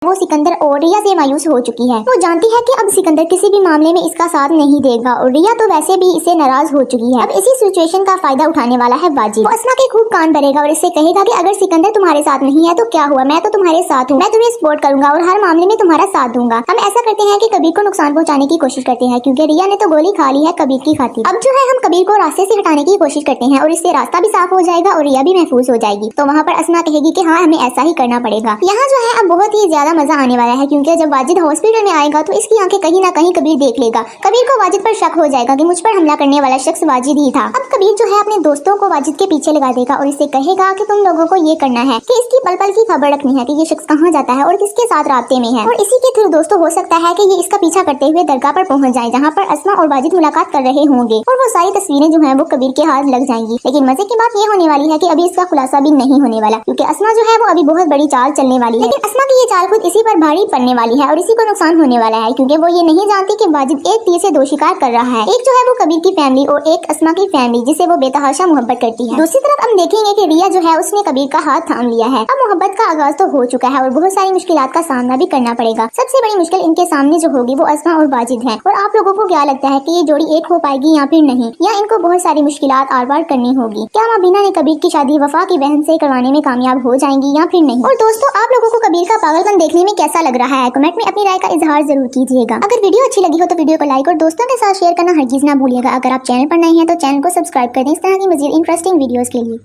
वो सिकंदर और रिया से मायूस हो चुकी है। वो जानती है कि अब सिकंदर किसी भी मामले में इसका साथ नहीं देगा और रिया तो वैसे भी इसे नाराज हो चुकी है। अब इसी सिचुएशन का फायदा उठाने वाला है वाजिद। वो अस्मा के खूब कान भरेगा और इससे कहेगा कि अगर सिकंदर तुम्हारे साथ नहीं है तो क्या हुआ, मैं तो तुम्हारे साथ हूँ, मैं तुम्हें सपोर्ट करूंगा और हर मामले में तुम्हारा साथ दूंगा। हम ऐसा करते हैं कि कबीर को नुकसान पहुंचाने की कोशिश करते हैं क्योंकि रिया ने तो गोली खा ली है कबीर की खातिर। अब जो है हम कबीर को रास्ते से हटाने की कोशिश करते हैं और इससे रास्ता भी साफ हो जाएगा और रिया भी महफूज हो जाएगी। तो वहाँ पर अस्मा कहेगी कि हाँ हमें ऐसा ही करना पड़ेगा। यहाँ जो है अब बहुत ही ज्यादा मजा आने वाला है क्योंकि जब वाजिद हॉस्पिटल में आएगा तो इसकी आंखें कहीं ना कहीं कबीर देख लेगा। कबीर को वाजिद पर शक हो जाएगा कि मुझ पर हमला करने वाला शख्स वाजिद ही था। अब कबीर जो है अपने दोस्तों को वाजिद के पीछे लगा देगा और इससे कहेगा कि तुम लोगों को ये करना है कि इसकी पल पल की खबर रखनी है कि ये शख्स कहाँ जाता है और किसके साथ रास्ते में है। और इसी के थ्रू दोस्तों हो सकता है कि ये इसका पीछा करते हुए दरगाह पर पहुंच जाए जहाँ पर अस्मा और वाजिद मुलाकात कर रहे होंगे और वो सारी तस्वीरें जो है वो कबीर के हाथ लग जाएंगी। लेकिन मजे की बात ये होने वाली है कि अभी इसका खुलासा भी नहीं होने वाला क्योंकि अस्मा जो है वो अभी बहुत बड़ी चाल चलने वाली है। लेकिन अस्मा की ये चाल खुद इसी पर भारी पड़ने वाली है और इसी को नुकसान होने वाला है क्योंकि वो ये नहीं जानती कि वाजिद एक तीर से दो शिकार कर रहा है। एक जो है वो कबीर की फैमिली और एक अस्मा की फैमिली जिसे वो बेतहाशा मोहब्बत करती है। दूसरी तरफ हम देखेंगे कि रिया जो है उसने कबीर का हाथ थाम लिया है। अब मोहब्बत का आगाज तो हो चुका है और बहुत सारी मुश्किलात का सामना भी करना पड़ेगा। सबसे बड़ी मुश्किल इनके सामने जो होगी वो अस्मा और वाजिद है। और आप लोगों को क्या लगता है कि ये जोड़ी एक हो पाएगी या फिर नहीं, या इनको बहुत सारी मुश्किलात आर पार करनी होगी? क्या मबीना ने कबीर की शादी वफा की बहन से करवाने में कामयाब हो जाएंगी या फिर नहीं? और दोस्तों आप लोगों को कबीर का पागलपन देखने में कैसा लग रहा है, कमेंट में अपनी राय का इजहार जरूर कीजिएगा। अगर वीडियो अच्छी लगी हो तो वीडियो को लाइक और दोस्तों के साथ शेयर करना हरगिज ना भूलिएगा। अगर आप चैनल पर नए हैं तो चैनल को सब्सक्राइब कर दें इस तरह की मजीद इंटरेस्टिंग वीडियोस के लिए।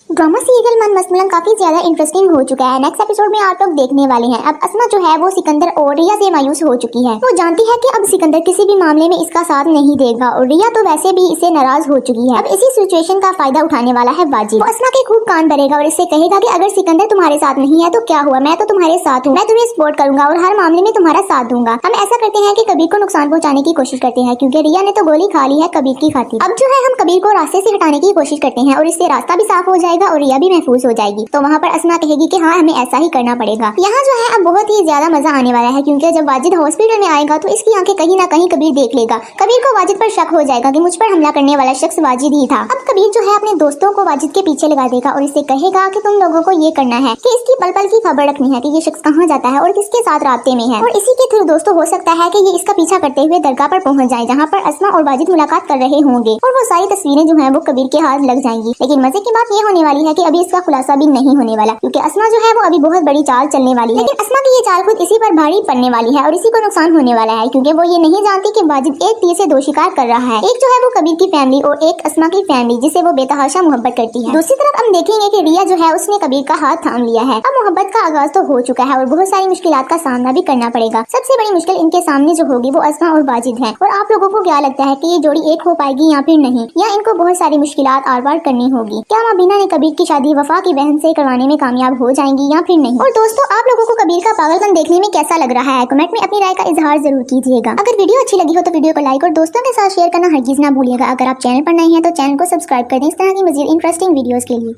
ड्रामा सीरियल मन मसमलन काफी ज्यादा इंटरेस्टिंग हो चुका है। नेक्स्ट एपिसोड में आप लोग देखने वाले हैं। अब अस्मा जो है वो सिकंदर और रिया से मायूस हो चुकी है। वो जानती है कि अब सिकंदर किसी भी मामले में इसका साथ नहीं देगा और रिया तो वैसे भी इसे नाराज हो चुकी है। अब इसी सिचुएशन का फायदा उठाने वाला है वाजिद। वो अस्मा के खूब कान भरेगा और इससे कहेगा कि अगर सिकंदर तुम्हारे साथ नहीं है तो क्या हुआ, मैं तो तुम्हारे साथ हूँ, मैं तुम्हें सपोर्ट करूंगा और हर मामले में तुम्हारा साथ दूंगा। हम ऐसा करते हैं कि कबीर को नुकसान पहुंचाने की कोशिश करते हैं क्योंकि रिया ने तो गोली खा ली है कबीर की खातिर। अब जो है हम कबीर को रास्ते से हटाने की कोशिश करते हैं और इससे रास्ता भी साफ हो जाएगा और रिया भी महफूज हो जाएगी। तो वहाँ पर अस्मा कहेगी कि हाँ हमें ऐसा ही करना पड़ेगा। यहाँ जो है अब बहुत ही ज्यादा मजा आने वाला है क्योंकि जब वाजिद हॉस्पिटल में आएगा तो इसकी आंखें कहीं ना कहीं कबीर देख लेगा। कबीर को वाजिद पर शक हो जाएगा कि मुझ पर हमला करने वाला शख्स वाजिद ही था। अब कबीर जो है अपने दोस्तों को वाजिद के पीछे लगा देगा और इससे कहेगा कि तुम लोगों को ये करना है कि इसकी पल पल की खबर रखनी है कि ये शख्स कहाँ जाता है और किसके साथ रास्ते में है। और इसी के थ्रू दोस्तों हो सकता है कि ये इसका पीछा करते हुए दरगाह पर पहुंच जाए जहाँ पर अस्मा और वाजिद मुलाकात कर रहे होंगे और वो सारी तस्वीरें जो है वो कबीर के हाथ लग जाएंगी। लेकिन मजे की बात ये होने वाली है कि अभी इसका खुलासा भी नहीं होने वाला क्योंकि अस्मा जो है वो अभी बहुत बड़ी चाल चलने वाली है। लेकिन अस्मा की ये चाल खुद इसी पर भारी पड़ने वाली है और इसी को नुकसान होने वाला है क्योंकि वो ये नहीं जानती कि वाजिद एक तीर से दो शिकार कर रहा है। एक जो है वो कबीर की फैमिली और एक अस्मा की फैमिली जिसे वो बेतहाशा मोहब्बत करती है। दूसरी तरफ हम देखेंगे कि रिया जो है उसने कबीर का हाथ थाम लिया है। अब मोहब्बत का आगाज तो हो चुका है और बहुत सारी मुश्किलात का सामना भी करना पड़ेगा। सबसे बड़ी मुश्किल इनके सामने जो होगी वो अस्मा और वाजिद है। और आप लोगों को क्या लगता है कि ये जोड़ी एक हो पाएगी या फिर नहीं, या इनको बहुत सारी मुश्किलात आर पार करनी होगी? क्या मबीना ने कबीर की शादी वफा की बहन से करवाने में कामयाब हो जाएंगी या फिर नहीं? और दोस्तों आप लोगों को कबीर का पागलपन देखने में कैसा लग रहा है, कमेंट में अपनी राय का इजहार जरूर कीजिएगा। अगर वीडियो अच्छी लगी हो तो वीडियो को लाइक और दोस्तों के साथ शेयर करना हरगिज ना भूलिएगा। अगर आप चैनल पर नए हैं तो चैनल को सब्सक्राइब कर दें इस तरह की मजीद इंटरेस्टिंग वीडियोस के लिए।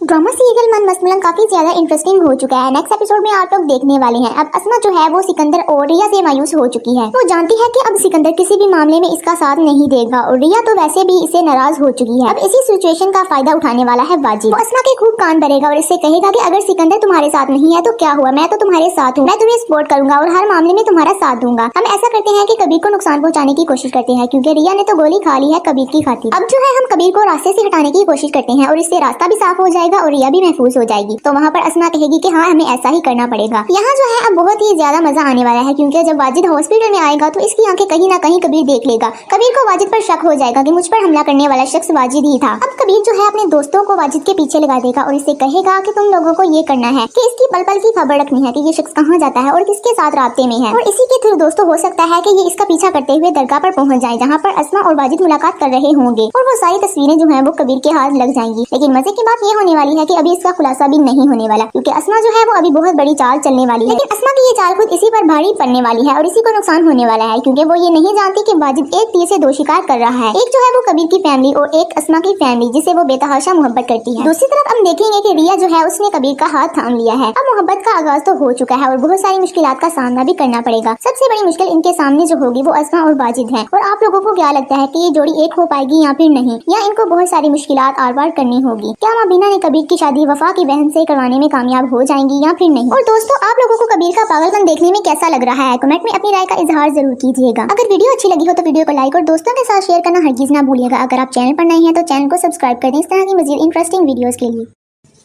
ड्रामा सीरियल मन मसमलन काफी ज्यादा इंटरेस्टिंग हो चुका है। नेक्स्ट एपिसोड में आप लोग देखने वाले हैं। अब अस्मा जो है वो सिकंदर और रिया से मायूस हो चुकी है। वो जानती है कि अब सिकंदर किसी भी मामले में इसका साथ नहीं देगा और रिया तो वैसे भी इसे नाराज हो चुकी है। अब इसी सिचुएशन का फायदा उठाने वाला है वाजिद। वो अस्मा के खूब कान भरेगा और इससे कहेगा कि अगर सिकंदर तुम्हारे साथ नहीं है तो क्या हुआ, मैं तो तुम्हारे साथ हूँ, मैं तुम्हें सपोर्ट करूंगा और हर मामले में तुम्हारा साथ दूंगा। हम ऐसा करते हैं कि कबीर को नुकसान पहुंचाने की कोशिश करते हैं क्योंकि रिया ने तो गोली खा ली है कबीर की खातिर। अब जो है हम कबीर को रास्ते से हटाने की कोशिश करते हैं और इससे रास्ता भी साफ हो जाएगा और रिया भी महफूज हो जाएगी। तो वहाँ पर अस्मा कहेगी कि हाँ हमें ऐसा ही करना पड़ेगा। यहाँ जो है अब बहुत ही ज्यादा मजा आने वाला है क्योंकि जब वाजिद हॉस्पिटल में आएगा तो इसकी आंखें कहीं ना कहीं कबीर देख लेगा। कबीर को वाजिद पर शक हो जाएगा कि मुझ पर हमला करने वाला शख्स वाजिद ही था। अब कबीर जो है अपने दोस्तों को वाजिद के पीछे लगा देगा और इससे कहेगा कि तुम लोगों को ये करना है कि इसकी पल पल की खबर रखनी है कि ये शख्स कहाँ जाता है और किसके साथ रास्ते में है। और इसी के थ्रू दोस्तों हो सकता है कि ये इसका पीछा करते हुए दरगाह पर पहुंच जाए जहाँ पर अस्मा और वाजिद मुलाकात कर रहे होंगे और वो सारी तस्वीरें जो है वो कबीर के हाथ लग जाएंगी। लेकिन मजे की बात ये होने वाली है कि अभी इसका खुलासा भी नहीं होने वाला क्योंकि अस्मा जो है वो अभी बहुत बड़ी चाल चलने वाली है। लेकिन अस्मा की ये चाल खुद इसी पर भारी पड़ने वाली है और इसी को नुकसान होने वाला है क्योंकि वो ये नहीं जानती कि वाजिद एक तीर से दो शिकार कर रहा है। एक जो है वो कबीर की फैमिली और एक अस्मा की फैमिली जिसे वो बेतहाशा मोहब्बत करती है। दूसरी तरफ हम देखेंगे कि रिया जो है उसने कबीर का हाथ थाम लिया है। अब मोहब्बत का आगाज तो हो चुका है और बहुत सारी मुश्किलात का सामना भी करना पड़ेगा। सबसे बड़ी मुश्किल इनके सामने जो होगी वो अस्मा और वाजिद है। और आप लोगों को क्या लगता है कि ये जोड़ी एक हो पाएगी या फिर नहीं, या इनको बहुत सारी मुश्किलात आर पार करनी होगी? क्या मबीना ने कबीर की शादी वफा की बहन से करवाने में कामयाब हो जाएंगी या फिर नहीं। और दोस्तों, आप लोगों को कबीर का पागलपन देखने में कैसा लग रहा है, कमेंट में अपनी राय का इजहार जरूर कीजिएगा। अगर वीडियो अच्छी लगी हो तो वीडियो को लाइक और दोस्तों के साथ शेयर करना हरगिज ना भूलिएगा। अगर आप चैनल पर नए हैं तो चैनल को सब्सक्राइब कर दें इस तरह की मजीद इंटरेस्टिंग वीडियोस के लिए।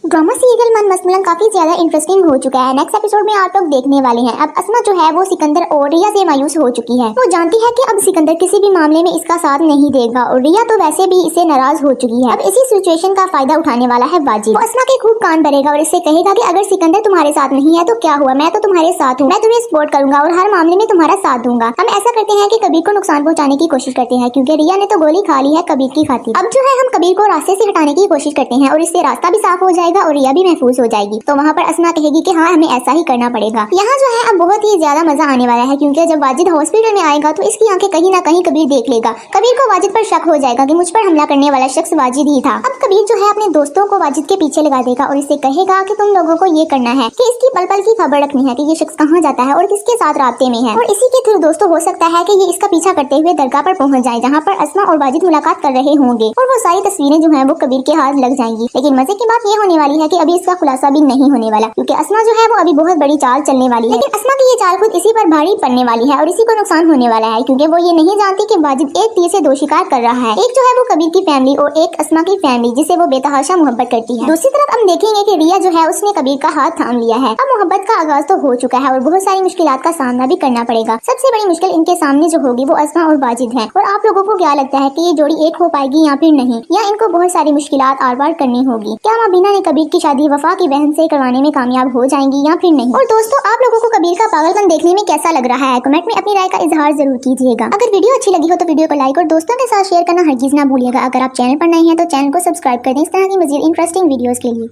ड्रामा सीरियल मन मसलन काफी ज्यादा इंटरेस्टिंग हो चुका है। नेक्स्ट एपिसोड में आप लोग देखने वाले हैं। अब अस्मा जो है वो सिकंदर और रिया से मायूस हो चुकी है। वो जानती है कि अब सिकंदर किसी भी मामले में इसका साथ नहीं देगा और रिया तो वैसे भी इससे नाराज हो चुकी है। अब इसी सिचुएशन का फायदा उठाने वाला है वाजिद। वो अस्मा के खूब कान भरेगा और इससे कहेगा कि अगर सिकंदर तुम्हारे साथ नहीं है तो क्या हुआ, मैं तो तुम्हारे साथ हूँ, मैं तुम्हें सपोर्ट करूंगा और हर मामले में तुम्हारा साथ दूंगा। हम ऐसा करते हैं कि कबीर को नुकसान पहुंचाने की कोशिश करते हैं क्योंकि रिया ने तो गोली खा ली है कबीर की खातिर। अब जो है हम कबीर को रास्ते से हटाने की कोशिश करते हैं और इससे रास्ता भी साफ हो जाएगा और रिया भी महफूज हो जाएगी। तो वहाँ पर अस्मा कहेगी कि हाँ हमें ऐसा ही करना पड़ेगा। यहाँ जो है अब बहुत ही ज्यादा मजा आने वाला है क्योंकि जब वाजिद हॉस्पिटल में आएगा तो इसकी आंखें कहीं ना कहीं कबीर देख लेगा। कबीर को वाजिद पर शक हो जाएगा कि मुझ पर हमला करने वाला शख्स वाजिद ही था। अब कबीर जो है अपने दोस्तों को वाजिद के पीछे लगा देगा और इससे कहेगा कि तुम लोगों को ये करना है कि इसकी पल पल की खबर रखनी है कि ये शख्स कहाँ जाता है और किसके साथ रास्ते में है। और इसी के थ्रू दोस्तों हो सकता है कि ये इसका पीछा करते हुए दरगाह पर पहुंच जाए जहाँ पर अस्मा और वाजिद मुलाकात कर रहे होंगे और वो सारी तस्वीरें जो है वो कबीर के हाथ लग जाएंगी। लेकिन मजे की बात ये होने वाली है कि अभी इसका खुलासा भी नहीं होने वाला क्योंकि अस्मा जो है वो अभी बहुत बड़ी चाल चलने वाली है। लेकिन अस्मा की ये चाल खुद इसी पर भारी पड़ने वाली है और इसी को नुकसान होने वाला है क्योंकि वो ये नहीं जानती कि वाजिद एक तीर से दो शिकार कर रहा है। एक जो है वो कबीर की फैमिली और एक अस्मा की फैमिली जिसे वो बेतहाशा मोहब्बत करती है। दूसरी तरफ हम देखेंगे कि रिया जो है उसने कबीर का हाथ थाम लिया है। अब मोहब्बत का आगाज तो हो चुका है और बहुत सारी मुश्किलात का सामना भी करना पड़ेगा। सबसे बड़ी मुश्किल इनके सामने जो होगी वो अस्मा और वाजिद है। और आप लोगों को क्या लगता है कि ये जोड़ी एक हो पाएगी या फिर नहीं, या इनको बहुत सारी मुश्किलात आर पार करनी होगी? क्या मबीना ने कबीर की शादी वफा की बहन से करवाने में कामयाब हो जाएंगी या फिर नहीं? और दोस्तों, आप लोगों को कबीर का पागलपन देखने में कैसा लग रहा है, कमेंट में अपनी राय का इजहार जरूर कीजिएगा। अगर वीडियो अच्छी लगी हो तो वीडियो को लाइक और दोस्तों के साथ शेयर करना हरगिज ना भूलिएगा। अगर आप चैनल पर नए हैं तो चैनल को सब्सक्राइब कर दें इस तरह की मजीद इंटरेस्टिंग वीडियोस के लिए।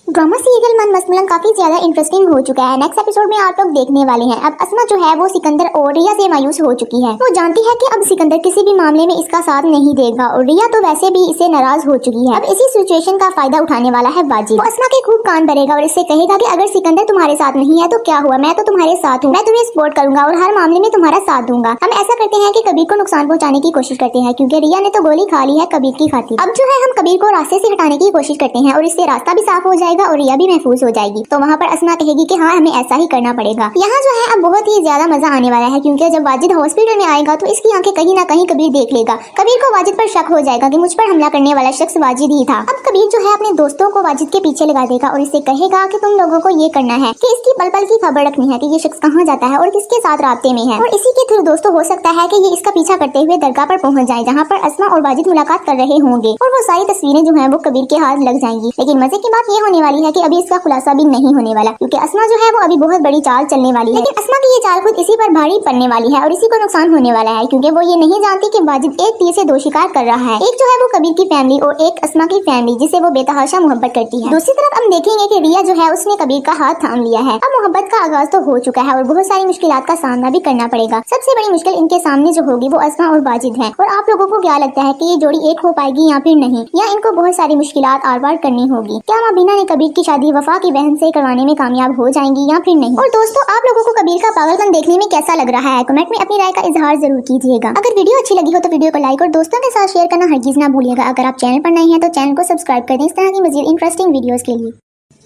ड्रामा सीरियल मन मसलन काफी ज्यादा इंटरेस्टिंग हो चुका है। नेक्स्ट एपिसोड में आप लोग देखने वाले हैं। अब अस्मा जो है वो सिकंदर और रिया से मायूस हो चुकी है। वो जानती है कि अब सिकंदर किसी भी मामले में इसका साथ नहीं देगा और रिया तो वैसे भी इससे नाराज हो चुकी है। अब इसी सिचुएशन का फायदा उठाने वाला है वाजिद। वो अस्मा के खूब कान भरेगा और इससे कहेगा कि अगर सिकंदर तुम्हारे साथ नहीं है तो क्या हुआ, मैं तो तुम्हारे साथ हूँ, मैं तुम्हें सपोर्ट करूंगा और हर मामले में तुम्हारा साथ दूंगा। हम ऐसा करते हैं कि कबीर को नुकसान पहुंचाने की कोशिश करते हैं क्योंकि रिया ने तो गोली खा ली है कबीर की खातिर। अब जो है हम कबीर को रास्ते से हटाने की कोशिश करते हैं और इससे रास्ता भी साफ हो जाएगा और रिया भी महफूज हो जाएगी। तो वहाँ पर अस्मा कहेगी कि हाँ हमें ऐसा ही करना पड़ेगा। यहाँ जो है अब बहुत ही ज्यादा मजा आने वाला है क्योंकि जब वाजिद हॉस्पिटल में आएगा तो इसकी आंखें कहीं ना कहीं कबीर देख लेगा। कबीर को वाजिद पर शक हो जाएगा कि मुझ पर हमला करने वाला शख्स वाजिद ही था। अब कबीर जो है अपने दोस्तों को वाजिद के पीछे लगा देगा और इससे कहेगा कि तुम लोगों को ये करना है कि इसकी पल पल की खबर रखनी है कि ये शख्स कहाँ जाता है और किसके साथ रास्ते में है। और इसी के थ्रू दोस्तों हो सकता है कि ये इसका पीछा करते हुए दरगाह पर पहुंच जाए जहाँ पर अस्मा और वाजिद मुलाकात कर रहे होंगे और वो सारी तस्वीरें जो है वो कबीर के हाथ लग जाएंगी। लेकिन मजे की बात ये होने वाली है कि अभी इसका खुलासा भी नहीं होने वाला क्योंकि अस्मा जो है वो अभी बहुत बड़ी चाल चलने वाली है। लेकिन अस्मा की ये चाल खुद इसी पर भारी पड़ने वाली है और इसी को नुकसान होने वाला है क्योंकि वो ये नहीं जानती कि वाजिद एक तीर से दो शिकार कर रहा है। एक जो है वो कबीर की फैमिली और एक अस्मा की फैमिली जिसे वो बेतहाशा मोहब्बत करती है। दूसरी तरफ हम देखेंगे कि रिया जो है उसने कबीर का हाथ थाम लिया है। अब मोहब्बत का आगाज तो हो चुका है और बहुत सारी मुश्किलात का सामना भी करना पड़ेगा। सबसे बड़ी मुश्किल इनके सामने जो होगी वो अस्मा और वाजिद है। और आप लोगों को क्या लगता है कि ये जोड़ी एक हो पाएगी या फिर नहीं, या इनको बहुत सारी मुश्किलात आर पार करनी होगी? क्या मबीना ने कबीर की शादी वफा की बहन से करवाने में कामयाब हो जाएंगी या फिर नहीं? और दोस्तों, आप लोगों को कबीर का पागलपन देखने में कैसा लग रहा है, कमेंट में अपनी राय का इजहार जरूर कीजिएगा। अगर वीडियो अच्छी लगी हो तो वीडियो को लाइक और दोस्तों के साथ शेयर करना हरगिज ना भूलिएगा। अगर आप चैनल पर नए हैं तो चैनल को सब्सक्राइब कर दें इस तरह की मजीद इंटरेस्टिंग वीडियोस के लिए।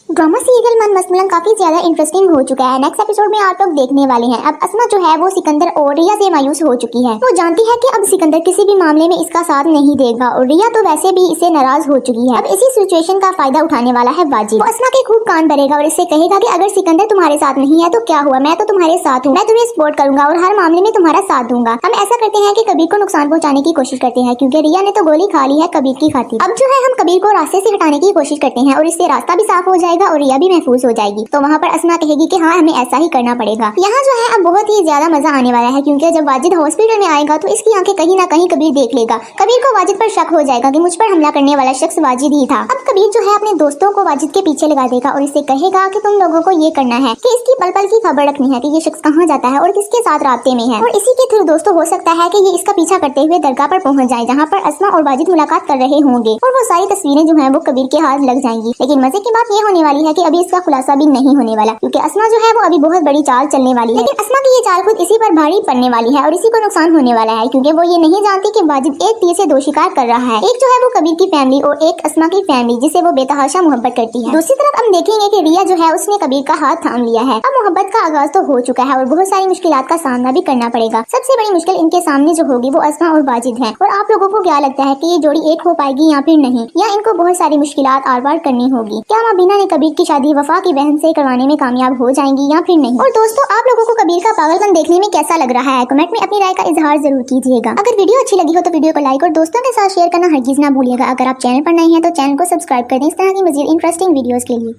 ड्रामा सीरियल मन मसलन काफी ज्यादा इंटरेस्टिंग हो चुका है। नेक्स्ट एपिसोड में आप लोग देखने वाले हैं। अब अस्मा जो है वो सिकंदर और रिया से मायूस हो चुकी है। वो जानती है कि अब सिकंदर किसी भी मामले में इसका साथ नहीं देगा और रिया तो वैसे भी इससे नाराज हो चुकी है। अब इसी सिचुएशन का फायदा उठाने वाला है वाजिद। वो अस्मा के खूब कान भरेगा और इससे कहेगा कि अगर सिकंदर तुम्हारे साथ नहीं है तो क्या हुआ, मैं तो तुम्हारे साथ हूँ, मैं तुम्हें सपोर्ट करूंगा और हर मामले में तुम्हारा साथ दूंगा। हम ऐसा करते हैं कि कबीर को नुकसान पहुंचाने की कोशिश करते हैं क्योंकि रिया ने तो गोली खा ली है कबीर की खातिर। अब जो है हम कबीर को रास्ते से हटाने की कोशिश करते हैं और इससे रास्ता भी साफ हो जाएगा और रिया भी महफूज हो जाएगी। तो वहाँ पर अस्मा कहेगी कि हाँ हमें ऐसा ही करना पड़ेगा। यहाँ जो है अब बहुत ही ज्यादा मजा आने वाला है क्योंकि जब वाजिद हॉस्पिटल में आएगा तो इसकी आंखें कहीं ना कहीं कबीर देख लेगा। कबीर को वाजिद पर शक हो जाएगा कि मुझ पर हमला करने वाला शख्स वाजिद ही था। अब कबीर जो है अपने दोस्तों को वाजिद के पीछे लगा देगा और इससे कहेगा कि तुम लोगों को ये करना है कि इसकी पल पल की खबर रखनी है कि ये शख्स कहाँ जाता है और किसके साथ रास्ते में है। और इसी के थ्रू दोस्तों हो सकता है कि ये इसका पीछा करते हुए दरगाह पर पहुंच जाए जहाँ पर अस्मा और वाजिद मुलाकात कर रहे होंगे और वो सारी तस्वीरें जो है वो कबीर के हाथ लग जाएंगी। लेकिन मजे की बात ये होने वाली है कि अभी इसका खुलासा भी नहीं होने वाला, क्योंकि अस्मा जो है वो अभी बहुत बड़ी चाल चलने वाली है। लेकिन अस्मा की ये चाल खुद इसी पर भारी पड़ने वाली है और इसी को नुकसान होने वाला है, क्योंकि वो ये नहीं जानती कि वाजिद एक तीर से दो शिकार कर रहा है। एक जो है वो कबीर की फैमिली और एक अस्मा की फैमिली जिसे वो बेतहाशा मोहब्बत करती है। दूसरी तरफ हम देखेंगे कि रिया जो है उसने कबीर का हाथ थाम लिया है। अब मोहब्बत का आगाज तो हो चुका है और बहुत सारी मुश्किलात का सामना भी करना पड़ेगा। सबसे बड़ी मुश्किल इनके सामने जो होगी वो अस्मा और वाजिद है। और आप लोगों को क्या लगता है कि ये जोड़ी एक हो पाएगी या फिर नहीं, या इनको बहुत सारी मुश्किलात आर पार करनी होगी? क्या मबीना ने कबीर की शादी वफा की बहन से करवाने में कामयाब हो जाएंगी या फिर नहीं? और दोस्तों, आप लोगों को कबीर का पागलपन देखने में कैसा लग रहा है, कमेंट में अपनी राय का इजहार जरूर कीजिएगा। अगर वीडियो अच्छी लगी हो तो वीडियो को लाइक और दोस्तों के साथ शेयर करना हरगिज ना भूलिएगा। अगर आप चैनल पर नए हैं तो चैनल को सब्सक्राइब कर दें इस तरह की मजीद इंटरेस्टिंग वीडियोस के लिए।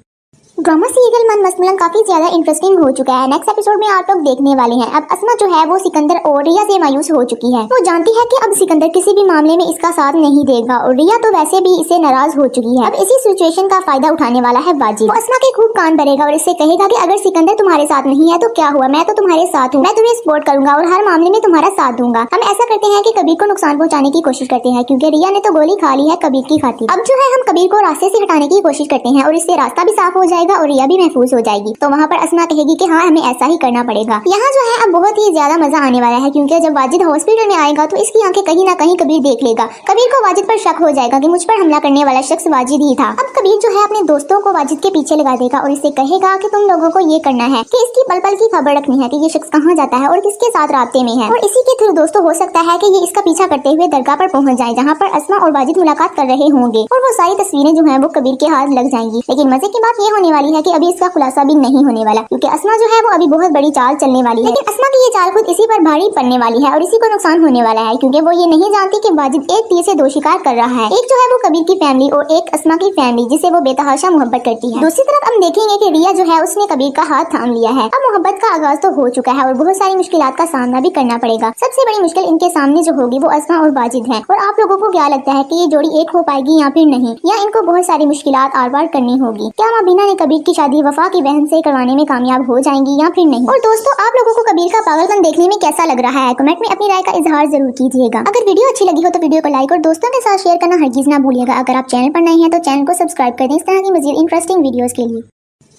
ड्रामा सीरियल मन मसमलन काफी ज्यादा इंटरेस्टिंग हो चुका है। नेक्स्ट एपिसोड में आप लोग देखने वाले हैं। अब अस्मा जो है वो सिकंदर और रिया से मायूस हो चुकी है। वो जानती है कि अब सिकंदर किसी भी मामले में इसका साथ नहीं देगा और रिया तो वैसे भी इससे नाराज हो चुकी है। अब इसी सिचुएशन का फायदा उठाने वाला है वाजिद। वो अस्मा के खूब कान भरेगा और इससे कहेगा कि अगर सिकंदर तुम्हारे साथ नहीं है तो क्या हुआ, मैं तो तुम्हारे साथ हूँ, मैं तुम्हें सपोर्ट करूंगा और हर मामले में तुम्हारा साथ दूंगा। हम ऐसा करते हैं कि कबीर को नुकसान पहुंचाने की कोशिश करते हैं, क्योंकि रिया ने तो गोली खा ली है कबीर की खातिर। अब जो है हम कबीर को रास्ते से हटाने की कोशिश करते हैं और इससे रास्ता भी साफ हो जाएगा और रिया भी महफूज हो जाएगी। तो वहाँ पर अस्मा कहेगी कि हाँ, हमें ऐसा ही करना पड़ेगा। यहाँ जो है अब बहुत ही ज्यादा मजा आने वाला है, क्योंकि जब वाजिद हॉस्पिटल में आएगा तो इसकी आंखें कहीं ना कहीं कबीर देख लेगा। कबीर को वाजिद पर शक हो जाएगा कि मुझ पर हमला करने वाला शख्स वाजिद ही था। अब कबीर जो है अपने दोस्तों को वाजिद के पीछे लगा देगा और इससे कहेगा कि तुम लोगों को ये करना है कि इसकी पल पल की खबर रखनी है कि ये शख्स कहाँ जाता है और किसके साथ रास्ते में है। और इसी के थ्रू दोस्तों हो सकता है कि ये इसका पीछा करते हुए दरगाह पर पहुंच जाए, जहाँ पर अस्मा और वाजिद मुलाकात कर रहे होंगे और वो सारी तस्वीरें जो है वो कबीर के हाथ लग जाएंगी। लेकिन मजे की बात ये होने वाली है कि अभी इसका खुलासा भी नहीं होने वाला, क्योंकि अस्मा जो है वो अभी बहुत बड़ी चाल चलने वाली है। लेकिन अस्मा की ये चाल खुद इसी पर भारी पड़ने वाली है और इसी को नुकसान होने वाला है, क्योंकि वो ये नहीं जानती कि वाजिद एक तीर से दो शिकार कर रहा है। एक जो है वो कबीर की फैमिली और एक अस्मा की फैमिली जिसे वो बेतहाशा मोहब्बत करती है। दूसरी तरफ हम देखेंगे कि रिया जो है उसने कबीर का हाथ थाम लिया है। अब मोहब्बत का आगाज तो हो चुका है और बहुत सारी मुश्किलात का सामना भी करना पड़ेगा। सबसे बड़ी मुश्किल इनके सामने जो होगी वो अस्मा और वाजिद है। और आप लोगों को क्या लगता है कि ये जोड़ी एक हो पाएगी या फिर नहीं, या इनको बहुत सारी मुश्किलात आर पार करनी होगी? क्या मबीना ने कबीर की शादी वफा की बहन से करवाने में कामयाब हो जाएंगी या फिर नहीं? और दोस्तों, आप लोगों को कबीर का पागलपन देखने में कैसा लग रहा है, कमेंट में अपनी राय का इजहार जरूर कीजिएगा। अगर वीडियो अच्छी लगी हो तो वीडियो को लाइक और दोस्तों के साथ शेयर करना हरगिज ना भूलिएगा। अगर आप चैनल पर नए हैं तो चैनल को सब्सक्राइब कर दें इस तरह की मजीद इंटरेस्टिंग वीडियोस के लिए।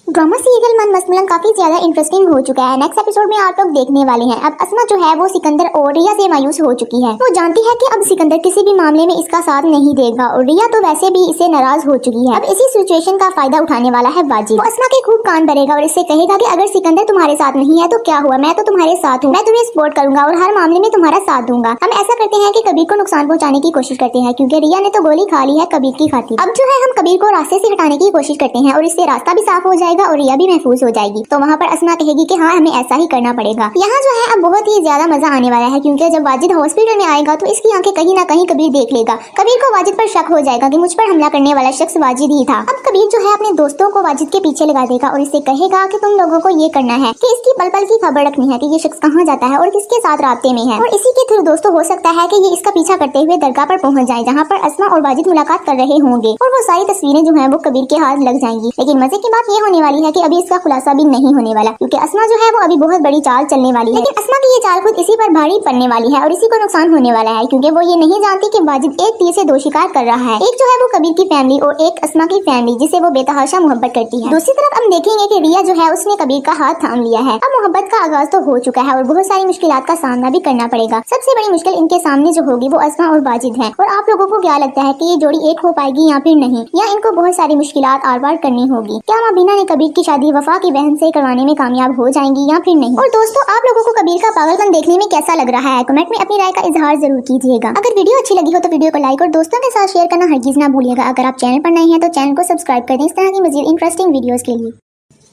ड्रामा सीरियल मन मसमलन काफी ज्यादा इंटरेस्टिंग हो चुका है। नेक्स्ट एपिसोड में आप लोग देखने वाले हैं। अब अस्मा जो है वो सिकंदर और रिया से मायूस हो चुकी है। वो जानती है कि अब सिकंदर किसी भी मामले में इसका साथ नहीं देगा और रिया तो वैसे भी इससे नाराज हो चुकी है। अब इसी सिचुएशन का फायदा उठाने वाला है वाजिद। वो अस्मा के खूब कान भरेगा और इससे कहेगा कि अगर सिकंदर तुम्हारे साथ नहीं है तो क्या हुआ, मैं तो तुम्हारे साथ हूँ, मैं तुम्हें सपोर्ट करूंगा और हर मामले में तुम्हारा साथ दूंगा। हम ऐसा करते हैं कि कबीर को नुकसान पहुंचाने की कोशिश करते हैं, क्योंकि रिया ने तो गोली खा ली है कबीर की खातिर। अब जो है हम कबीर को रास्ते से हटाने की कोशिश करते हैं और इससे रास्ता भी साफ हो जाएगा और रिया भी महफूज हो जाएगी। तो वहाँ पर अस्मा कहेगी कि हाँ, हमें ऐसा ही करना पड़ेगा। यहाँ जो है अब बहुत ही ज्यादा मजा आने वाला है, क्योंकि जब वाजिद हॉस्पिटल में आएगा तो इसकी आंखें कहीं ना कहीं कबीर देख लेगा। कबीर को वाजिद पर शक हो जाएगा कि मुझ पर हमला करने वाला शख्स वाजिद ही था। अब कबीर जो है अपने दोस्तों को वाजिद के पीछे लगा देगा और इससे कहेगा कि तुम लोगों को ये करना है कि इसकी पल पल की खबर रखनी है कि ये शख्स कहाँ जाता है और किसके साथ रास्ते में है। और इसी के थ्रू दोस्तों हो सकता है कि ये इसका पीछा करते हुए दरगाह पर पहुंच जाए, जहाँ पर अस्मा और वाजिद मुलाकात कर रहे होंगे और वो सारी तस्वीरें जो है वो कबीर के हाथ लग जाएंगी। लेकिन मजे की बात ये होने वाली है कि अभी इसका खुलासा भी नहीं होने वाला, क्योंकि अस्मा जो है वो अभी बहुत बड़ी चाल चलने वाली है। लेकिन अस्मा की ये चाल खुद इसी पर भारी पड़ने वाली है और इसी को नुकसान होने वाला है, क्योंकि वो ये नहीं जानती कि वाजिद एक तीर से दो शिकार कर रहा है। एक जो है वो कबीर की फैमिली और एक अस्मा की फैमिली जिसे वो बेतहाशा मोहब्बत करती है। दूसरी तरफ हम देखेंगे कि रिया जो है उसने कबीर का हाथ थाम लिया है। अब मोहब्बत का आगाज तो हो चुका है और बहुत सारी मुश्किलात का सामना भी करना पड़ेगा। सबसे बड़ी मुश्किल इनके सामने जो होगी वो अस्मा और वाजिद है। और आप लोगों को क्या लगता है कि ये जोड़ी एक हो पाएगी या फिर नहीं, या इनको बहुत सारी मुश्किलात आर पार करनी होगी? क्या मबीना ने कबीर की शादी वफा की बहन से करवाने में कामयाब हो जाएंगी या फिर नहीं? और दोस्तों, आप लोगों को कबीर का पागलपन देखने में कैसा लग रहा है, कमेंट में अपनी राय का इजहार जरूर कीजिएगा। अगर वीडियो अच्छी लगी हो तो वीडियो को लाइक और दोस्तों के साथ शेयर करना हरगिज ना भूलिएगा। अगर आप चैनल पर नए हैं तो चैनल को सब्सक्राइब कर दें इस तरह की मजीद इंटरेस्टिंग वीडियोस के लिए।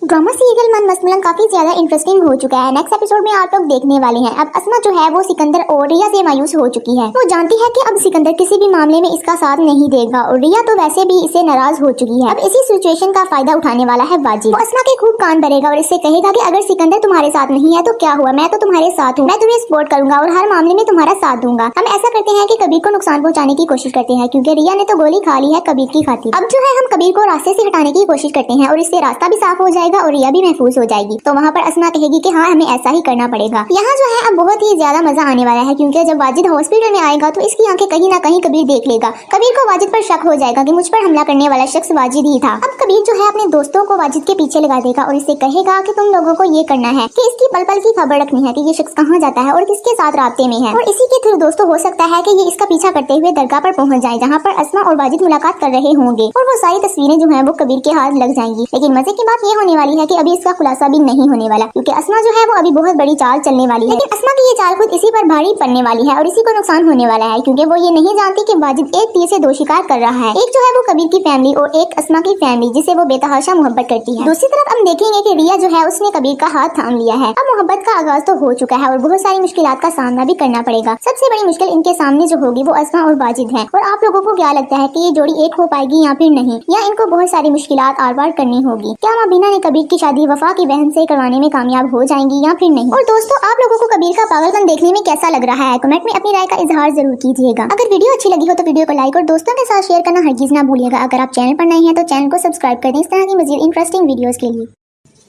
ड्रामा सीरियल मन मसमलन काफी ज्यादा इंटरेस्टिंग हो चुका है। नेक्स्ट एपिसोड में आप लोग देखने वाले हैं। अब अस्मा जो है वो सिकंदर और रिया से मायूस हो चुकी है। वो जानती है कि अब सिकंदर किसी भी मामले में इसका साथ नहीं देगा और रिया तो वैसे भी इससे नाराज हो चुकी है। अब इसी सिचुएशन का फायदा उठाने वाला है वाजिद। वो अस्मा के खूब कान भरेगा और इससे कहेगा कि अगर सिकंदर तुम्हारे साथ नहीं है तो क्या हुआ, मैं तो तुम्हारे साथ हूँ, मैं तुम्हें सपोर्ट करूंगा और हर मामले में तुम्हारा साथ दूंगा। हम ऐसा करते हैं कि कबीर को नुकसान पहुंचाने की कोशिश करते हैं, क्योंकि रिया ने तो गोली खा ली है कबीर की खातिर। अब जो है हम कबीर को रास्ते से हटाने की कोशिश करते हैं और इससे रास्ता भी साफ हो जाएगा जाएगा और रिया भी महफूज हो जाएगी। तो वहाँ पर अस्मा कहेगी कि हाँ हमें ऐसा ही करना पड़ेगा। यहाँ जो है अब बहुत ही ज्यादा मजा आने वाला है, क्योंकि जब वाजिद हॉस्पिटल में आएगा तो इसकी आंखें कहीं ना कहीं कबीर देख लेगा। कबीर को वाजिद पर शक हो जाएगा कि मुझ पर हमला करने वाला शख्स वाजिद ही था। अब कबीर जो है अपने दोस्तों को वाजिद के पीछे लगा देगा और इसे कहेगा कि तुम लोगों को ये करना है कि इसकी पल पल की खबर रखनी है कि ये शख्स कहाँ जाता है और किसके साथ रास्ते में है, और इसी के थ्रू दोस्तों हो सकता है कि ये इसका पीछा करते हुए दरगाह पर पहुंच जाए जहाँ पर अस्मा और वाजिद मुलाकात कर रहे होंगे, और वो सारी तस्वीरें जो है वो कबीर के हाथ लग जाएंगी। लेकिन मजे की बात ये होने वाली है कि अभी इसका खुलासा भी नहीं होने वाला, क्योंकि अस्मा जो है वो अभी बहुत बड़ी चाल चलने वाली है। लेकिन अस्मा की ये चाल खुद इसी पर भारी पड़ने वाली है और इसी को नुकसान होने वाला है, क्योंकि वो ये नहीं जानती कि वाजिद एक तीर से दो शिकार कर रहा है। एक जो है वो कबीर की फैमिली और एक अस्मा की फैमिली जिसे वो बेतहाशा मोहब्बत करती है। दूसरी तरफ हम देखेंगे कि रिया जो है उसने कबीर का हाथ थाम लिया है। अब मोहब्बत का आगाज तो हो चुका है और बहुत सारी मुश्किलात का सामना भी करना पड़ेगा। सबसे बड़ी मुश्किल इनके सामने जो होगी वो अस्मा और वाजिद है। और आप लोगों को क्या लगता है कि ये जोड़ी एक हो पाएगी या फिर नहीं, या इनको बहुत सारी मुश्किलात आर पार करनी होगी? क्या मबीना ने कबीर की शादी वफा की बहन से करवाने में कामयाब हो जाएंगी या फिर नहीं? और दोस्तों आप लोगों को कबीर का पागलपन देखने में कैसा लग रहा है, कमेंट में अपनी राय का इजहार जरूर कीजिएगा। अगर वीडियो अच्छी लगी हो तो वीडियो को लाइक और दोस्तों के साथ शेयर करना हरगिज ना भूलिएगा। अगर आप चैनल पर नए हैं तो चैनल को सब्सक्राइब कर दें इस तरह की मजीद इंटरेस्टिंग वीडियोस के लिए।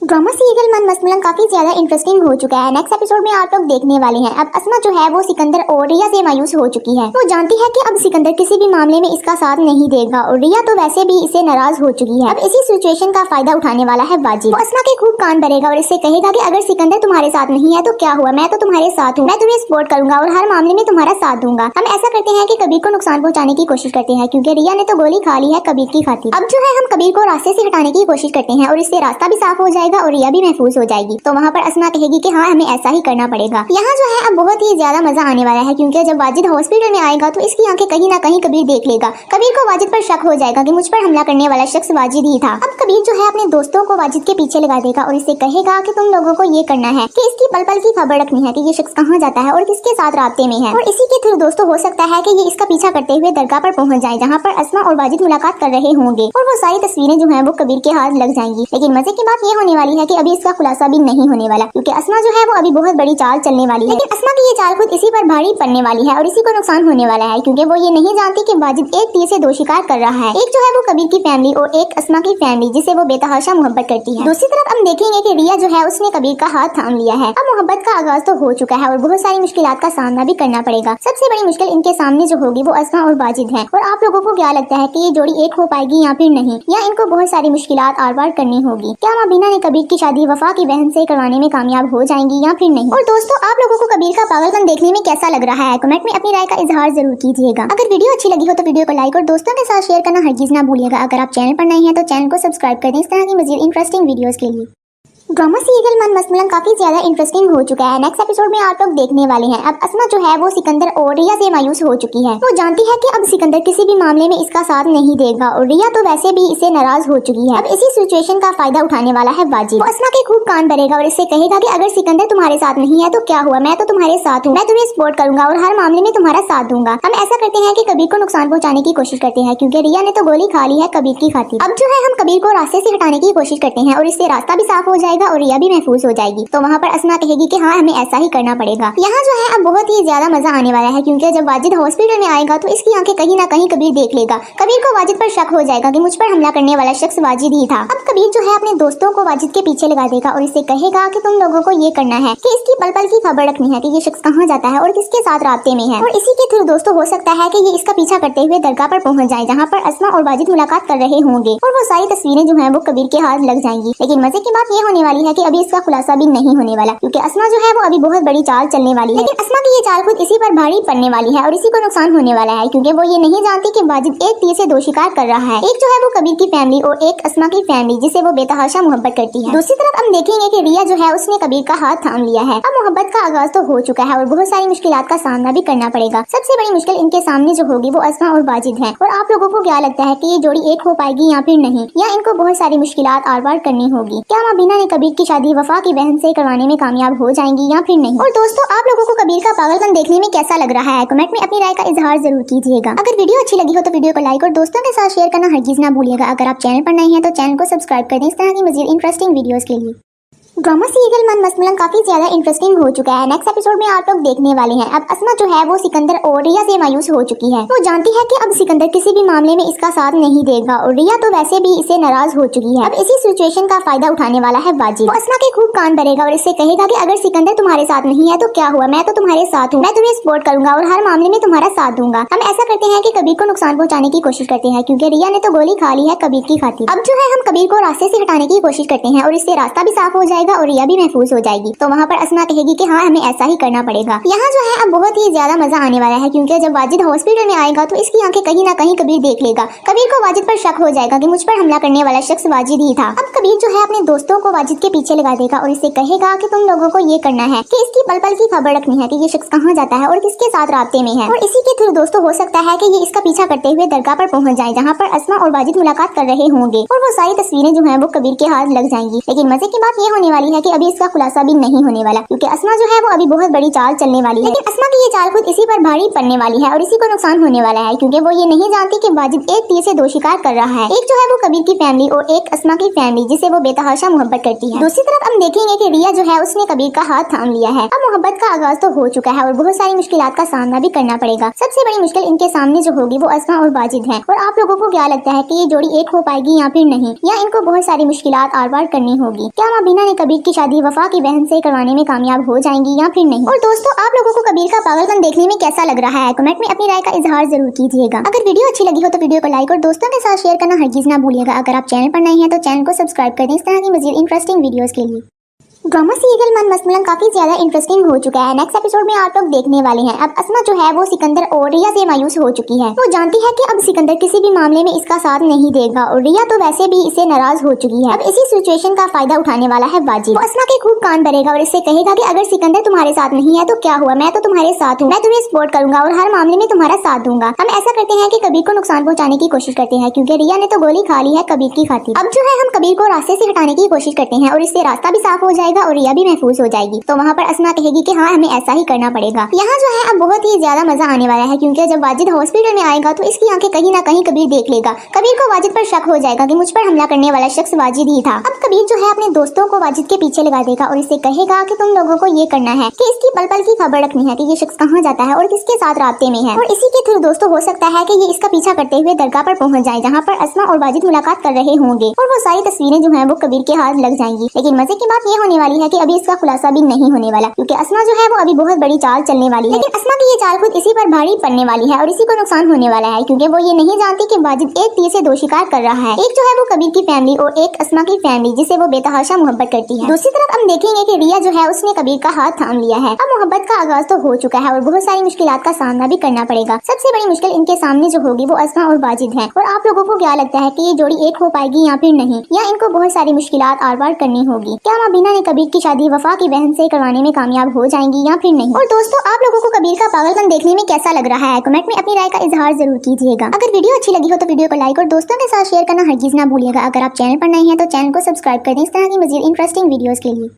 ड्रामा सीरियल मन मसमूलन काफी ज्यादा इंटरेस्टिंग हो चुका है। नेक्स्ट एपिसोड में आप लोग देखने वाले हैं। अब अस्मा जो है वो सिकंदर और रिया से मायूस हो चुकी है। वो जानती है कि अब सिकंदर किसी भी मामले में इसका साथ नहीं देगा और रिया तो वैसे भी इससे नाराज हो चुकी है। अब इसी सिचुएशन का फायदा उठाने वाला है वाजिद। वो अस्मा के खूब कान भरेगा और इससे कहेगा कि अगर सिकंदर तुम्हारे साथ नहीं है तो क्या हुआ, मैं तो तुम्हारे साथ हूँ, मैं तुम्हें सपोर्ट करूंगा और हर मामले में तुम्हारा साथ दूंगा। हम ऐसा करते हैं कि कबीर को नुकसान पहुंचाने की कोशिश करते हैं, क्योंकि रिया ने तो गोली खा ली है कबीर की खातिर। अब जो है हम कबीर को रास्ते से हटाने की कोशिश करते हैं और इससे रास्ता भी साफ हो जाएगा और रिया भी महफूज हो जाएगी। तो वहाँ पर अस्मा कहेगी कि हाँ हमें ऐसा ही करना पड़ेगा। यहाँ जो है अब बहुत ही ज्यादा मजा आने वाला है, क्योंकि जब वाजिद हॉस्पिटल में आएगा तो इसकी आंखें कहीं ना कहीं कबीर देख लेगा। कबीर को वाजिद पर शक हो जाएगा कि मुझ पर हमला करने वाला शख्स वाजिद ही था। अब कबीर जो है अपने दोस्तों को वाजिद के पीछे लगा देगा और इसे कहेगा कि तुम लोगों को ये करना है कि इसकी पल पल की खबर रखनी है कि ये शख्स कहाँ जाता है और किसके साथ रास्ते में है, और इसी के थ्रू दोस्तों हो सकता है कि ये इसका पीछा करते हुए दरगाह पर पहुंच जाए जहाँ पर अस्मा और वाजिद मुलाकात कर रहे होंगे, और वो सारी तस्वीरें जो है वो कबीर के हाथ लग जाएंगी। लेकिन मजे की बात ये होने वाली है कि अभी इसका खुलासा भी नहीं होने वाला, क्योंकि अस्मा जो है वो अभी बहुत बड़ी चाल चलने वाली है। लेकिन अस्मा की ये चाल खुद इसी पर भारी पड़ने वाली है और इसी को नुकसान होने वाला है, क्योंकि वो ये नहीं जानती कि वाजिद एक तीर से दो शिकार कर रहा है। एक जो है वो कबीर की फैमिली और एक अस्मा की फैमिली जिसे वो बेतहाशा मोहब्बत करती है। दूसरी तरफ हम देखेंगे कि रिया जो है उसने कबीर का हाथ थाम लिया है। अब मोहब्बत का आगाज तो हो चुका है और बहुत सारी मुश्किलात का सामना भी करना पड़ेगा। सबसे बड़ी मुश्किल इनके सामने जो होगी वो अस्मा और वाजिद है। और आप लोगों को क्या लगता है कि ये जोड़ी एक हो पाएगी या फिर नहीं, या इनको बहुत सारी मुश्किलात आर पार करनी होगी? क्या मबीना ने कबीर की शादी वफा की बहन से करवाने में कामयाब हो जाएंगी या फिर नहीं? और दोस्तों आप लोगों को कबीर का पागलपन देखने में कैसा लग रहा है, कमेंट में अपनी राय का इजहार जरूर कीजिएगा। अगर वीडियो अच्छी लगी हो तो वीडियो को लाइक और दोस्तों के साथ शेयर करना हरगिज ना भूलिएगा। अगर आप चैनल पर नए हैं तो चैनल को सब्सक्राइब कर दें इस तरह की मजीद इंटरेस्टिंग वीडियोस के लिए। ड्रामा सीरियल मन मसमूलन काफी ज्यादा इंटरेस्टिंग हो चुका है। नेक्स्ट एपिसोड में आप लोग देखने वाले हैं। अब अस्मा जो है वो सिकंदर और रिया से मायूस हो चुकी है। वो जानती है कि अब सिकंदर किसी भी मामले में इसका साथ नहीं देगा और रिया तो वैसे भी इससे नाराज हो चुकी है। अब इसी सिचुएशन का फायदा उठाने वाला है वाजिद। वो अस्मा के खूब कान भरेगा और इससे कहेगा कि अगर सिकंदर तुम्हारे साथ नहीं है तो क्या हुआ, मैं तो तुम्हारे साथ हूँ, मैं तुम्हें सपोर्ट करूंगा और हर मामले में तुम्हारा साथ दूंगा। हम ऐसा करते हैं कि कबीर को नुकसान पहुंचाने की कोशिश करते हैं, क्योंकि रिया ने तो गोली खा ली है कबीर की खातिर। अब जो है हम कबीर को रास्ते से हटाने की कोशिश करते हैं और इससे रास्ता भी साफ हो जाएगा और रिया भी महफूज हो जाएगी। तो वहाँ पर अस्मा कहेगी कि हाँ हमें ऐसा ही करना पड़ेगा। यहाँ जो है अब बहुत ही ज्यादा मजा आने वाला है, क्योंकि जब वाजिद हॉस्पिटल में आएगा तो इसकी आंखें कहीं ना कहीं कबीर देख लेगा। कबीर को वाजिद पर शक हो जाएगा कि मुझ पर हमला करने वाला शख्स वाजिद ही था। अब कबीर जो है अपने दोस्तों को वाजिद के पीछे लगा देगा और इसे कहेगा कि तुम लोगों को ये करना है कि इसकी पल पल की खबर रखनी है कि ये शख्स कहाँ जाता है और किसके साथ रास्ते में है, और इसी के थ्रू दोस्तों हो सकता है कि ये इसका पीछा करते हुए दरगाह पर पहुंच जाए जहाँ पर अस्मा और वाजिद मुलाकात कर रहे होंगे, और वो सारी तस्वीरें जो है वो कबीर के हाथ लग जाएंगी। लेकिन मजे की बात ये होने वाली है कि अभी इसका खुलासा भी नहीं होने वाला, क्योंकि अस्मा जो है वो अभी बहुत बड़ी चाल चलने वाली है। लेकिन अस्मा की ये चाल खुद इसी पर भारी पड़ने वाली है और इसी को नुकसान होने वाला है, क्योंकि वो ये नहीं जानती कि वाजिद एक तीर से दो शिकार कर रहा है। एक जो है वो कबीर की फैमिली और एक अस्मा की फैमिली जिसे वो बेतहाशा मोहब्बत करती है। दूसरी तरफ हम देखेंगे कि रिया जो है उसने कबीर का हाथ थाम लिया है। अब मोहब्बत का आगाज तो हो चुका है और बहुत सारी मुश्किलात का सामना भी करना पड़ेगा। सबसे बड़ी मुश्किल इनके सामने जो होगी वो अस्मा और वाजिद है। और आप लोगों को क्या लगता है कि ये जोड़ी एक हो पाएगी या फिर नहीं, या इनको बहुत सारी मुश्किलात आर पार करनी होगी? क्या मबीना ने कबीर की शादी वफा की बहन से करवाने में कामयाब हो जाएंगी या फिर नहीं? और दोस्तों आप लोगों को कबीर का पागलपन देखने में कैसा लग रहा है, कमेंट में अपनी राय का इजहार जरूर कीजिएगा। अगर वीडियो अच्छी लगी हो तो वीडियो को लाइक और दोस्तों के साथ शेयर करना हरगिज ना भूलिएगा। अगर आप चैनल पर नए हैं तो चैनल को सब्सक्राइब कर दें इस तरह की मजीद इंटरेस्टिंग वीडियोस के लिए। ड्रामा सीरियल मन मसमलन काफी ज्यादा इंटरेस्टिंग हो चुका है। नेक्स्ट एपिसोड में आप लोग देखने वाले हैं। अब अस्मा जो है वो सिकंदर और रिया से मायूस हो चुकी है। वो जानती है कि अब सिकंदर किसी भी मामले में इसका साथ नहीं देगा और रिया तो वैसे भी इससे नाराज हो चुकी है। अब इसी सिचुएशन का फायदा उठाने वाला है वाजिद। वो अस्मा के खूब कान भरेगा और इससे कहेगा कि अगर सिकंदर तुम्हारे साथ नहीं है तो क्या हुआ, मैं तो तुम्हारे साथ हूँ, मैं तुम्हें सपोर्ट करूंगा और हर मामले में तुम्हारा साथ दूंगा। हम ऐसा करते हैं कि कबीर को नुकसान पहुंचाने की कोशिश करते हैं क्योंकि रिया ने तो गोली खा ली है कबीर की खातिर। अब जो है हम कबीर को रास्ते से हटाने की कोशिश करते हैं और इससे रास्ता भी साफ हो जाएगा और रिया भी महफूज हो जाएगी। तो वहाँ पर अस्मा कहेगी कि हाँ हमें ऐसा ही करना पड़ेगा। यहाँ जो है अब बहुत ही ज्यादा मजा आने वाला है क्योंकि जब वाजिद हॉस्पिटल में आएगा तो इसकी आंखें कहीं ना कहीं कबीर देख लेगा। कबीर को वाजिद पर शक हो जाएगा कि मुझ पर हमला करने वाला शख्स वाजिद ही था। अब कबीर जो है अपने दोस्तों को वाजिद के पीछे लगा देगा और इससे कहेगा कि तुम लोगों को ये करना है कि इसकी पल पल की खबर रखनी है कि ये शख्स कहाँ जाता है और किसके साथ रास्ते में है। और इसी के थ्रू दोस्तों हो सकता है कि ये इसका पीछा करते हुए दरगाह पर पहुंच जाए जहाँ पर अस्मा और वाजिद मुलाकात कर रहे होंगे और वो सारी तस्वीरें जो है वो कबीर के हाथ लग जाएंगी। लेकिन मजे की बात ये होने वाली है कि अभी इसका खुलासा भी नहीं होने वाला क्योंकि अस्मा जो है वो अभी बहुत बड़ी चाल चलने वाली है। लेकिन अस्मा की ये चाल खुद इसी पर भारी पड़ने वाली है और इसी को नुकसान होने वाला है क्योंकि वो ये नहीं जानती कि वाजिद एक तीर से दो शिकार कर रहा है। एक जो है वो कबीर की फैमिली और एक अस्मा की फैमिली जिसे वो बेतहाशा मोहब्बत करती है। दूसरी तरफ हम देखेंगे कि रिया जो है उसने कबीर का हाथ थाम लिया है। अब मोहब्बत का आगाज तो हो चुका है और बहुत सारी मुश्किलात का सामना भी करना पड़ेगा। सबसे बड़ी मुश्किल इनके सामने जो होगी वो अस्मा और वाजिद है। और आप लोगों को क्या लगता है कि ये जोड़ी एक हो पाएगी या फिर नहीं, या इनको बहुत सारी मुश्किलात आर पार करनी होगी? क्या मबीना ने कबीर की शादी वफा की बहन से करवाने में कामयाब हो जाएंगी या फिर नहीं? और दोस्तों आप लोगों को कबीर का पागलपन देखने में कैसा लग रहा है, कमेंट में अपनी राय का इजहार जरूर कीजिएगा। अगर वीडियो अच्छी लगी हो तो वीडियो को लाइक और दोस्तों के साथ शेयर करना हरगिज ना भूलिएगा। अगर आप चैनल पर नए हैं तो चैनल को सब्सक्राइब कर दें इस तरह की मजीद इंटरेस्टिंग वीडियोस के लिए। ड्रामा सीरियल मन मसमलन काफी ज्यादा इंटरेस्टिंग हो चुका है। नेक्स्ट एपिसोड में आप लोग देखने वाले हैं। अब अस्मा जो है वो सिकंदर और रिया से मायूस हो चुकी है। वो जानती है कि अब सिकंदर किसी भी मामले में इसका साथ नहीं देगा और रिया तो वैसे भी इससे नाराज हो चुकी है। अब इसी सिचुएशन का फायदा उठाने वाला है वाजिद। वो अस्मा के खूब कान भरेगा और इससे कहेगा कि अगर सिकंदर तुम्हारे साथ नहीं है तो क्या हुआ, मैं तो तुम्हारे साथ हूँ, मैं तुम्हें सपोर्ट करूंगा और हर मामले में तुम्हारा साथ दूंगा। हम ऐसा करते हैं कि कबीर को नुकसान पहुंचाने की कोशिश करते हैं क्योंकि रिया ने तो गोली खा ली है कबीर की खातिर। अब जो है हम कबीर को रास्ते से हटाने की कोशिश करते हैं और इससे रास्ता भी साफ हो जाएगा और रिया भी महफूज हो जाएगी। तो वहाँ पर अस्मा कहेगी कि हाँ हमें ऐसा ही करना पड़ेगा। यहाँ जो है अब बहुत ही ज्यादा मजा आने वाला है क्योंकि जब वाजिद हॉस्पिटल में आएगा तो इसकी आंखें कहीं ना कहीं कबीर देख लेगा। कबीर को वाजिद पर शक हो जाएगा कि मुझ पर हमला करने वाला शख्स वाजिद ही था। अब कबीर जो है अपने दोस्तों को वाजिद के पीछे लगा देगा और इससे कहेगा कि तुम लोगों को ये करना है कि इसकी पल पल की खबर रखनी है कि ये शख्स कहाँ जाता है और किसके साथ रास्ते में है। और इसी के थ्रू दोस्तों हो सकता है कि ये इसका पीछा करते हुए दरगाह पर पहुंच जाए जहाँ पर अस्मा और वाजिद मुलाकात कर रहे होंगे और वो सारी तस्वीरें जो है वो कबीर के हाथ लग जाएंगी। लेकिन मजे की बात ये होने वाली है कि अभी इसका खुलासा भी नहीं होने वाला क्योंकि अस्मा जो है वो अभी बहुत बड़ी चाल चलने वाली है। लेकिन अस्मा की ये चाल खुद इसी पर भारी पड़ने वाली है और इसी को नुकसान होने वाला है क्योंकि वो ये नहीं जानती कि वाजिद एक तीर से दो शिकार कर रहा है। एक जो है वो कबीर की फैमिली और एक अस्मा की फैमिली जिसे वो बेतहाशा मोहब्बत करती है। दूसरी तरफ हम देखेंगे कि रिया जो है उसने कबीर का हाथ थाम लिया है। अब मोहब्बत का आगाज तो हो चुका है और बहुत सारी मुश्किलात का सामना भी करना पड़ेगा। सबसे बड़ी मुश्किल इनके सामने जो होगी वो अस्मा और वाजिद है। और आप लोगों को क्या लगता है कि ये जोड़ी एक हो पाएगी या फिर नहीं, या इनको बहुत सारी मुश्किलात आर पार करनी होगी? क्या मबीना ने कबीर की शादी वफा की बहन से करवाने में कामयाब हो जाएंगी या फिर नहीं? और दोस्तों आप लोगों को कबीर का पागलपन देखने में कैसा लग रहा है, कमेंट में अपनी राय का इजहार जरूर कीजिएगा। अगर वीडियो अच्छी लगी हो तो वीडियो को लाइक और दोस्तों के साथ शेयर करना हरगिज ना भूलिएगा। अगर आप चैनल पर नए हैं तो चैनल को सब्सक्राइब कर दें इस तरह की मजीद इंटरेस्टिंग वीडियोस के लिए।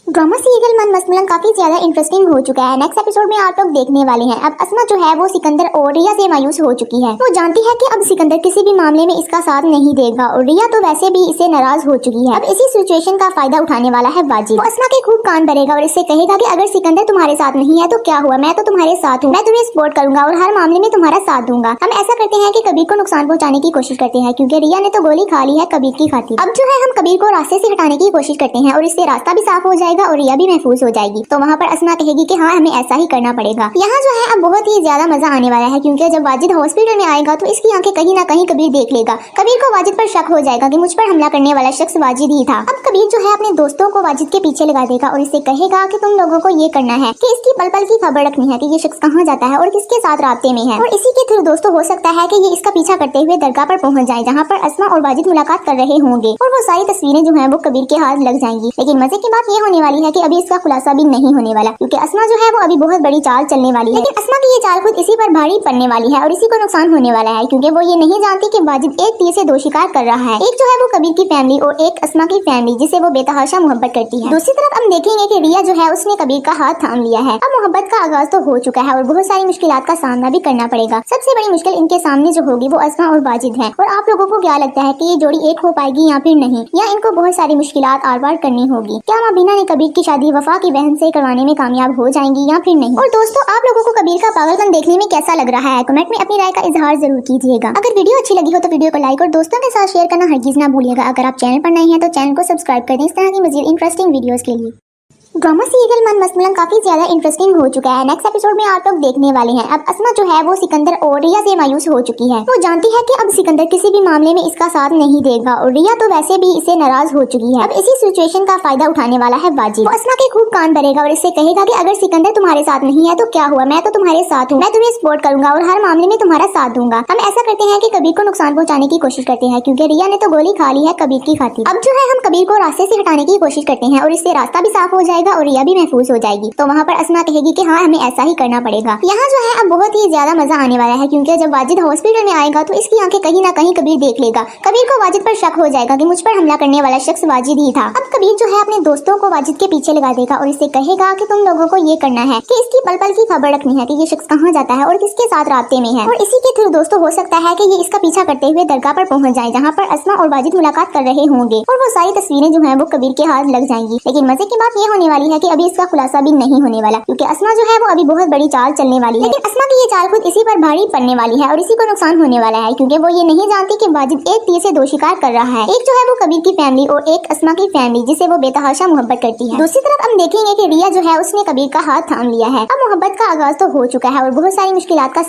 ड्रामा सीरियल मन मसमलन काफी ज्यादा इंटरेस्टिंग हो चुका है। नेक्स्ट एपिसोड में आप लोग देखने वाले हैं। अब अस्मा जो है वो सिकंदर और रिया से मायूस हो चुकी है। वो जानती है कि अब सिकंदर किसी भी मामले में इसका साथ नहीं देगा और रिया तो वैसे भी इससे नाराज हो चुकी है। अब इसी सिचुएशन का फायदा उठाने वाला है वाजिद। वो अस्मा के खूब कान भरेगा और इससे कहेगा कि अगर सिकंदर तुम्हारे साथ नहीं है तो क्या हुआ, मैं तो तुम्हारे साथ हूँ, मैं तुम्हें सपोर्ट करूंगा और हर मामले में तुम्हारा साथ दूंगा। हम ऐसा करते हैं कि कबीर को नुकसान पहुंचाने की कोशिश करते हैं क्योंकि रिया ने तो गोली खा ली है कबीर की खातिर। अब जो है हम कबीर को रास्ते से हटाने की कोशिश करते हैं और इससे रास्ता भी साफ हो जाएगा और रिया भी महफूज हो जाएगी। तो वहाँ पर अस्मा कहेगी कि हाँ हमें ऐसा ही करना पड़ेगा। यहाँ जो है अब बहुत ही ज्यादा मजा आने वाला है क्योंकि जब वाजिद हॉस्पिटल में आएगा तो इसकी आंखें कहीं ना कहीं कबीर देख लेगा। कबीर को वाजिद पर शक हो जाएगा कि मुझ पर हमला करने वाला शख्स वाजिद ही था। अब कबीर जो है अपने दोस्तों को वाजिद के पीछे लगा देगा और इससे कहेगा कि तुम लोगों को ये करना है कि इसकी पल पल की खबर रखनी है कि ये शख्स कहाँ जाता है और किसके साथ रास्ते में है। और इसी के थ्रू दोस्तों हो सकता है कि ये इसका पीछा करते हुए दरगाह पर पहुंच जाए जहाँ पर अस्मा और वाजिद मुलाकात कर रहे होंगे और वो सारी तस्वीरें जो है वो कबीर के हाथ लग जाएंगी। लेकिन मजे की बात ये होने वाली है कि अभी इसका खुलासा भी नहीं होने वाला, क्योंकि अस्मा जो है वो अभी बहुत बड़ी चाल चलने वाली है। लेकिन अस्मा की ये चाल खुद इसी पर भारी पड़ने वाली है और इसी को नुकसान होने वाला है, क्योंकि वो ये नहीं जानती कि वाजिद एक तीर से दो शिकार कर रहा है। एक जो है वो कबीर की फैमिली और एक अस्मा की फैमिली जिसे वो बेतहाशा मोहब्बत करती है। दूसरी तरफ हम देखेंगे कि रिया जो है उसने कबीर का हाथ थाम लिया है। अब मोहब्बत का आगाज तो हो चुका है और बहुत सारी मुश्किलात का सामना भी करना पड़ेगा। सबसे बड़ी मुश्किल इनके सामने जो होगी वो अस्मा और वाजिद है। और आप लोगों को क्या लगता है कि ये जोड़ी एक हो पाएगी या फिर नहीं, या इनको बहुत सारी मुश्किलात आर पार करनी होगी? क्या मबीना ने कबीर की शादी वफा की बहन से करवाने में कामयाब हो जाएंगी या फिर नहीं? और दोस्तों, आप लोगों को कबीर का पागलपन देखने में कैसा लग रहा है? कमेंट में अपनी राय का इजहार जरूर कीजिएगा। अगर वीडियो अच्छी लगी हो तो वीडियो को लाइक और दोस्तों के साथ शेयर करना हरगिज ना भूलिएगा। अगर आप चैनल पर नए हैं तो चैनल को सब्सक्राइब कर दें इस तरह की मजीद इंटरेस्टिंग वीडियोस के लिए। ड्रामा सीरियल मन मस्तमलन काफी ज्यादा इंटरेस्टिंग हो चुका है। नेक्स्ट एपिसोड में आप लोग देखने वाले हैं। अब अस्मा जो है वो सिकंदर और रिया से मायूस हो चुकी है। वो जानती है कि अब सिकंदर किसी भी मामले में इसका साथ नहीं देगा और रिया तो वैसे भी इससे नाराज हो चुकी है। अब इसी सिचुएशन का फायदा उठाने वाला है वाजिद। वो अस्मा के खूब कान भरेगा और इससे कहेगा कि अगर सिकंदर तुम्हारे साथ नहीं है तो क्या हुआ, मैं तो तुम्हारे साथ हूँ, मैं तुम्हें सपोर्ट करूंगा और हर मामले में तुम्हारा साथ दूंगा। हम ऐसा करते हैं कि कबीर को नुकसान पहुंचाने की कोशिश करते हैं, क्योंकि रिया ने तो गोली खा ली है कबीर की खातिर। अब जो है हम कबीर को रास्ते से हटाने की कोशिश करते हैं और इससे रास्ता भी साफ हो जाएगा और रिया भी महफूज हो जाएगी। तो वहाँ पर अस्मा कहेगी कि हाँ, हमें ऐसा ही करना पड़ेगा। यहाँ जो है अब बहुत ही ज्यादा मजा आने वाला है, क्योंकि जब वाजिद हॉस्पिटल में आएगा तो इसकी आंखें कहीं ना कहीं कबीर देख लेगा। कबीर को वाजिद पर शक हो जाएगा कि मुझ पर हमला करने वाला शख्स वाजिद ही था। अब कबीर जो है अपने दोस्तों को वाजिद के पीछे लगा देगा और इससे कहेगा कि तुम लोगों को ये करना है कि इसकी पल पल की खबर रखनी है कि ये शख्स कहाँ जाता है और किसके साथ रास्ते में है। और इसी के थ्रू दोस्तों हो सकता है कि ये इसका पीछा करते हुए दरगाह पर पहुंच जाए, जहाँ पर अस्मा और वाजिद मुलाकात कर रहे होंगे और वो सारी तस्वीरें जो है वो कबीर के हाथ लग जाएंगी। लेकिन मजे की बात ये होने वाली है कि अभी इसका खुलासा भी नहीं होने वाला, क्योंकि अस्मा जो है वो अभी बहुत बड़ी चाल चलने वाली है। लेकिन अस्मा की ये चाल खुद इसी पर भारी पड़ने वाली है और इसी को नुकसान होने वाला है, क्योंकि वो ये नहीं जानती कि वाजिद एक तीर से दो शिकार कर रहा है। एक जो है वो कबीर की फैमिली और एक अस्मा की फैमिली जिसे वो बेतहाशा मोहब्बत करती है। दूसरी तरफ हम देखेंगे कि रिया जो है उसने कबीर का हाथ थाम लिया है। अब मोहब्बत का आगाज तो हो चुका है और बहुत सारी मुश्किलात का